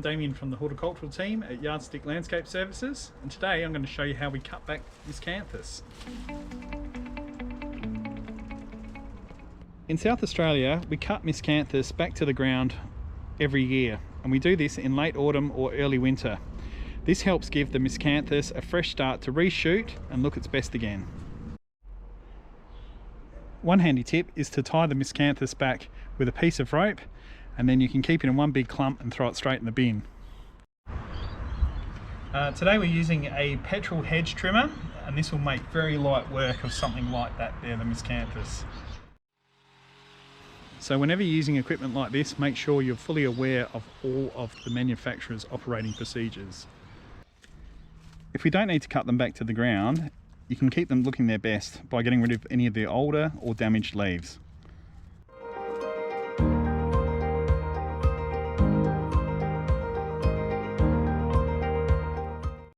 I'm Damien from the horticultural team at Yardstick Landscape Services, and today I'm going to show you how we cut back Miscanthus. In South Australia, we cut Miscanthus back to the ground every year, and we do this in late autumn or early winter. This helps give the Miscanthus a fresh start to reshoot and look its best again. One handy tip is to tie the Miscanthus back with a piece of rope, and then you can keep it in one big clump and throw it straight in the bin. Today we're using a petrol hedge trimmer, and this will make very light work of something like that there, the Miscanthus. So whenever you're using equipment like this, make sure you're fully aware of all of the manufacturer's operating procedures. If we don't need to cut them back to the ground, you can keep them looking their best by getting rid of any of the older or damaged leaves.